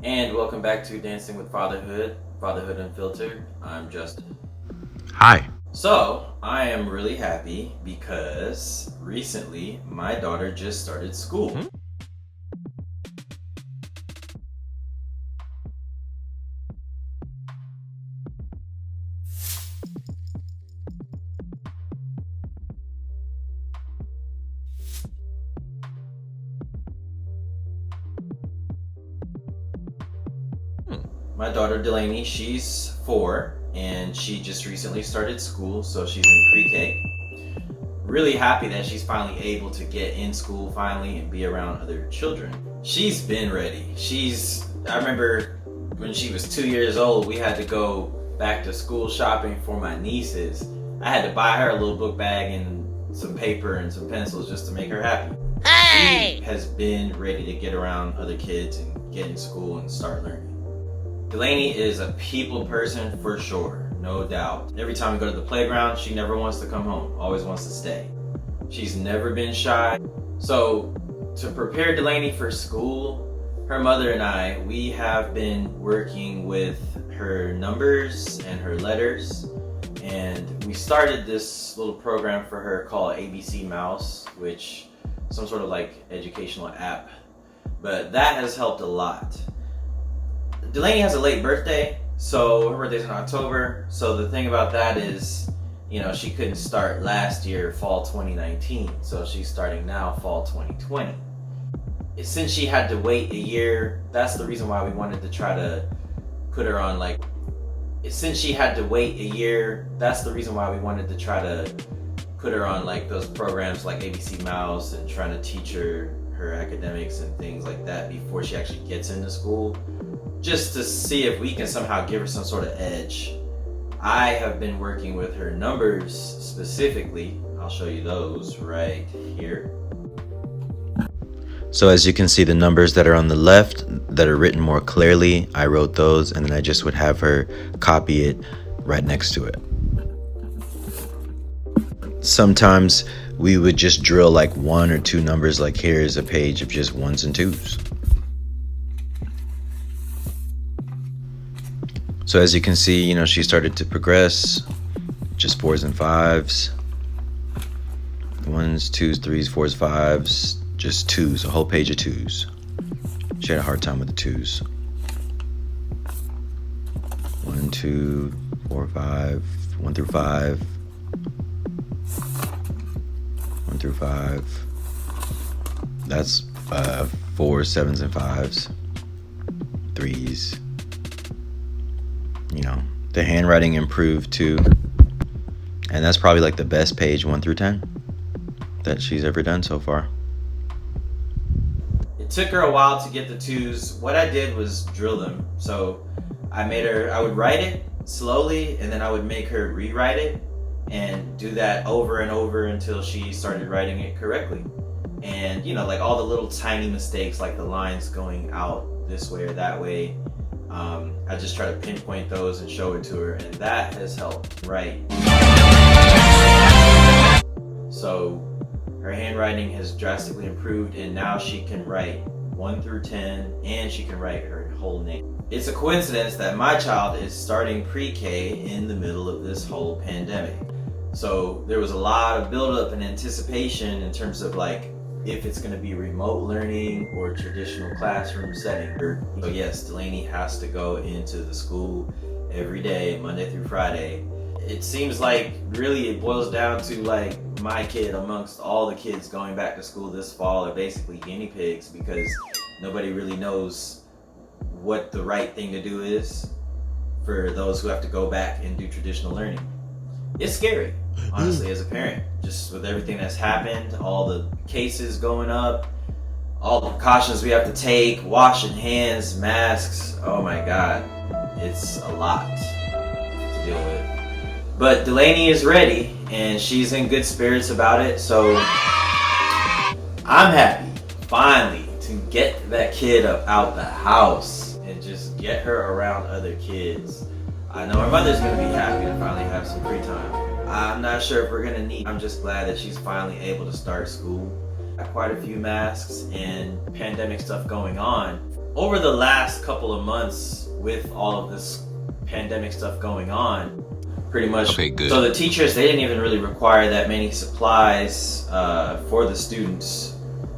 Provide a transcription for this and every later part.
And welcome back to Dancing with Fatherhood, Fatherhood Unfiltered. I'm Justin. Hi. So, I am really happy because recently my daughter just started school. My daughter Delaney, she's 4 and she just recently started school, so she's in pre-K. Really happy that she's finally able to get in school finally and be around other children. She's been ready. I remember when she was 2 years old, we had to go back to school shopping for my nieces. I had to buy her a little book bag and some paper and some pencils just to make her happy. She has been ready to get around other kids and get in school and start learning. Delaney is a people person for sure, no doubt. Every time we go to the playground, she never wants to come home, always wants to stay. She's never been shy. So to prepare Delaney for school, her mother and I, we have been working with her numbers and her letters. And we started this little program for her called ABC Mouse, which is some sort of like educational app. But that has helped a lot. Delaney has a late birthday, so her birthday's in October. So the thing about that is, she couldn't start last year, fall 2019. So she's starting now, fall 2020. Since she had to wait a year, that's the reason why we wanted to try to put her on those programs like ABC Mouse and trying to teach her academics and things like that before she actually gets into school, just to see if we can somehow give her some sort of edge. I have been working with her numbers specifically. I'll show you those right here. So as you can see, the numbers that are on the left that are written more clearly, I wrote those, and then I just would have her copy it right next to it. Sometimes we would just drill like 1 or 2 numbers, like here is a page of just 1s and 2s. So as you can see, she started to progress, just 4s and 5s, 1s, 2s, 3s, 4s, 5s, just 2s, a whole page of 2s. She had a hard time with the 2s. 1, 2, 4, 5, 1 through 5, 1 through 5. That's 4s, 7s, and 5s, 3s. The handwriting improved too. And that's probably like the best page 1 through 10 that she's ever done so far. It took her a while to get the 2s. What I did was drill them. So I would write it slowly and then I would make her rewrite it and do that over and over until she started writing it correctly. And like all the little tiny mistakes, like the lines going out this way or that way, I just try to pinpoint those and show it to her, and that has helped write. So her handwriting has drastically improved, and now she can write 1 through 10, and she can write her whole name. It's a coincidence that my child is starting pre-K in the middle of this whole pandemic. So there was a lot of buildup and anticipation in terms of like if it's going to be remote learning or traditional classroom setting. So yes, Delaney has to go into the school every day, Monday through Friday. It seems like really it boils down to like my kid amongst all the kids going back to school this fall are basically guinea pigs because nobody really knows what the right thing to do is for those who have to go back and do traditional learning. It's scary, honestly, as a parent, just with everything that's happened, all the cases going up, all the precautions we have to take, washing hands, masks. Oh my God, it's a lot to deal with. But Delaney is ready and she's in good spirits about it. So I'm happy finally to get that kid up out the house and just get her around other kids. I know her mother's gonna be happy to finally have some free time. I'm not sure if we're gonna need. I'm just glad that she's finally able to start school. Got quite a few masks and pandemic stuff going on. over the last couple of months with all of this pandemic stuff going on, pretty much. Okay, good. So the teachers, they didn't even really require that many supplies for the students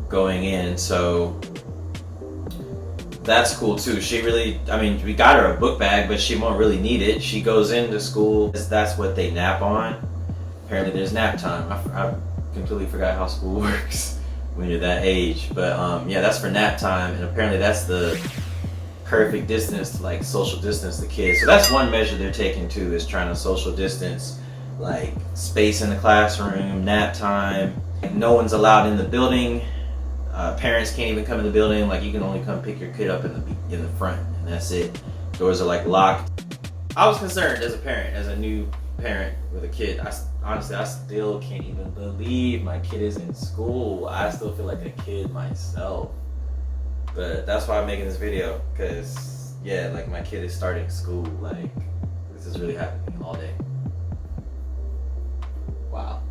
going in. So that's cool too. She really, I mean, we got her a book bag, but she won't really need it. She goes into school, that's what they nap on. Apparently there's nap time. I completely forgot how school works when you're that age. But yeah, that's for nap time, and apparently that's the perfect distance to like social distance the kids. So that's one measure they're taking too, is trying to social distance, like space in the classroom, nap time. No one's allowed in the building. Parents can't even come in the building. Like, you can only come pick your kid up in the front, and that's it. Doors are like locked. I was concerned as a parent, as a new parent with a kid. Honestly, I still can't even believe my kid is in school. I still feel like a kid myself. But that's why I'm making this video, because yeah, like, my kid is starting school. Like, this is really happening all day. Wow.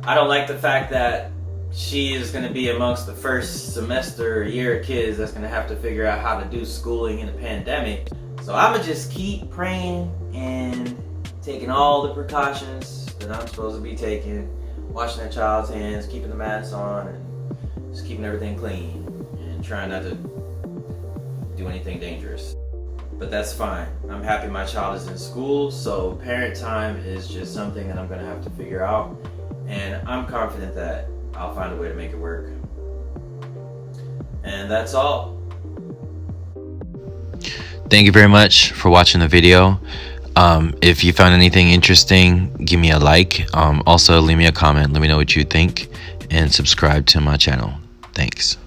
I don't like the fact that she is going to be amongst the first semester year kids that's going to have to figure out how to do schooling in a pandemic. So I'm going to just keep praying and taking all the precautions that I'm supposed to be taking, washing that child's hands, keeping the mask on, and just keeping everything clean, and trying not to do anything dangerous. But that's fine. I'm happy my child is in school, so parent time is just something that I'm going to have to figure out, and I'm confident that I'll find a way to make it work. And that's all. Thank you very much for watching the video. If you found anything interesting, give me a like. Also, leave me a comment. Let me know what you think, and subscribe to my channel. Thanks.